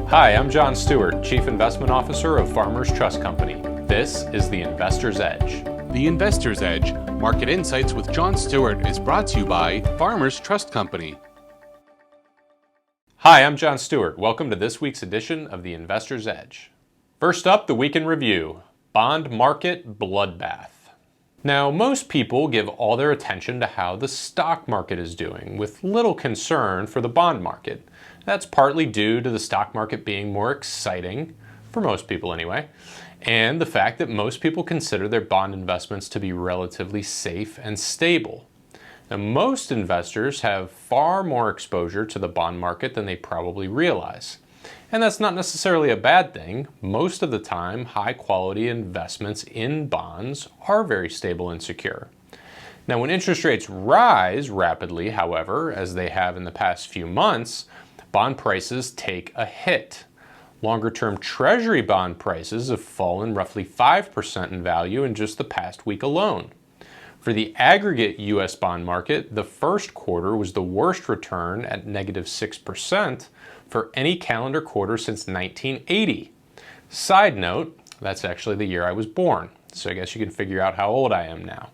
Hi, I'm John Stewart, Chief Investment Officer of Farmers Trust Company. This is the Investor's Edge. The Investor's Edge, Market Insights with John Stewart, is brought to you by Farmers Trust Company. Hi, I'm John Stewart. Welcome to this week's edition of the Investor's Edge. First up, the week in review, bond market bloodbath. Now, most people give all their attention to how the stock market is doing, with little concern for the bond market. That's partly due to the stock market being more exciting, for most people anyway, and the fact that most people consider their bond investments to be relatively safe and stable. Now, most investors have far more exposure to the bond market than they probably realize. And that's not necessarily a bad thing. Most of the time, high-quality investments in bonds are very stable and secure. Now, when interest rates rise rapidly, however, as they have in the past few months, bond prices take a hit. Longer-term Treasury bond prices have fallen roughly 5% in value in just the past week alone. For the Aggregate U.S. bond market, the first quarter was the worst return at -6% for any calendar quarter since 1980. Side note, that's actually the year I was born, so I guess you can figure out how old I am now.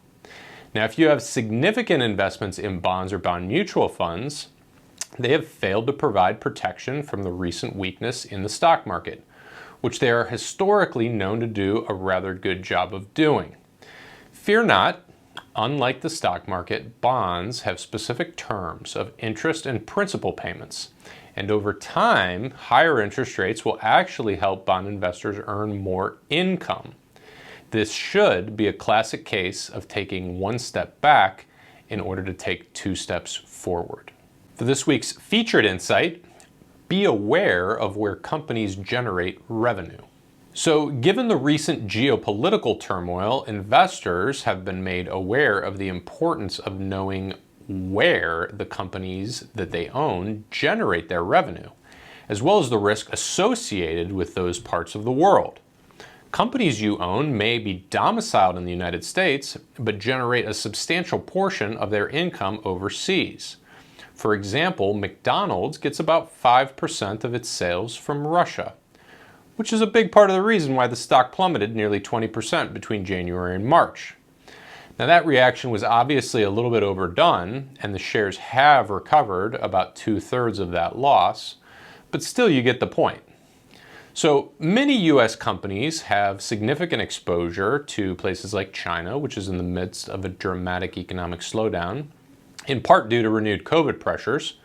Now, if you have significant investments in bonds or bond mutual funds, they have failed to provide protection from the recent weakness in the stock market, which they are historically known to do a rather good job of doing. Fear not, unlike the stock market, bonds have specific terms of interest and principal payments, and over time, higher interest rates will actually help bond investors earn more income. This should be a classic case of taking one step back in order to take two steps forward. For this week's featured insight, be aware of where companies generate revenue. So, given the recent geopolitical turmoil, investors have been made aware of the importance of knowing where the companies that they own generate their revenue, as well as the risk associated with those parts of the world. Companies you own may be domiciled in the United States, but generate a substantial portion of their income overseas. For example, McDonald's gets about 5% of its sales from Russia, which is a big part of the reason why the stock plummeted nearly 20% between January and March. Now, that reaction was obviously a little bit overdone, and the shares have recovered about 2/3 of that loss, but still you get the point. So many U.S. companies have significant exposure to places like China, which is in the midst of a dramatic economic slowdown, in part due to renewed COVID pressures.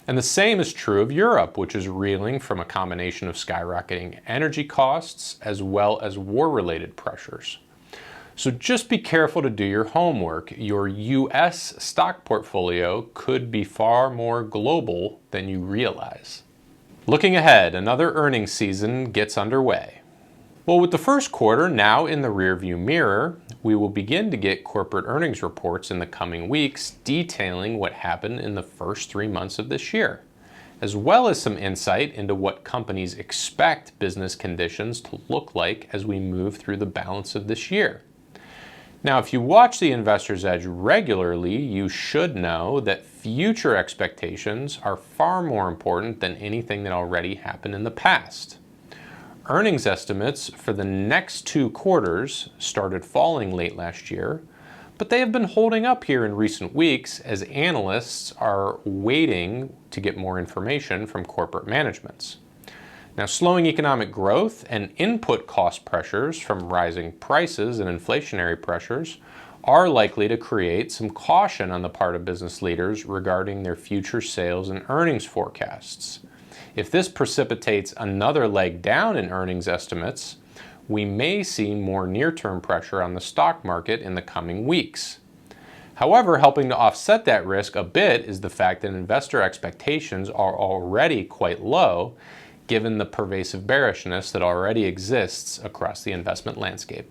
And the same is true of Europe, which is reeling from a combination of skyrocketing energy costs as well as war-related pressures. So just be careful to do your homework. Your U.S. stock portfolio could be far more global than you realize. Looking ahead, another earnings season gets underway. Well, with the first quarter now in the rearview mirror, we will begin to get corporate earnings reports in the coming weeks detailing what happened in the first 3 months of this year, as well as some insight into what companies expect business conditions to look like as we move through the balance of this year. Now, if you watch the Investor's Edge regularly, you should know that future expectations are far more important than anything that already happened in the past. Earnings estimates for the next 2 quarters started falling late last year, but they have been holding up here in recent weeks as analysts are waiting to get more information from corporate managements. Now, slowing economic growth and input cost pressures from rising prices and inflationary pressures are likely to create some caution on the part of business leaders regarding their future sales and earnings forecasts. If this precipitates another leg down in earnings estimates, we may see more near-term pressure on the stock market in the coming weeks. However, helping to offset that risk a bit is the fact that investor expectations are already quite low, given the pervasive bearishness that already exists across the investment landscape.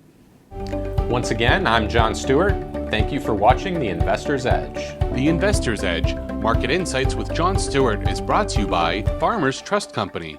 Once again, I'm John Stewart. Thank you for watching The Investor's Edge. The Investor's Edge, Market Insights with John Stewart, is brought to you by Farmers Trust Company.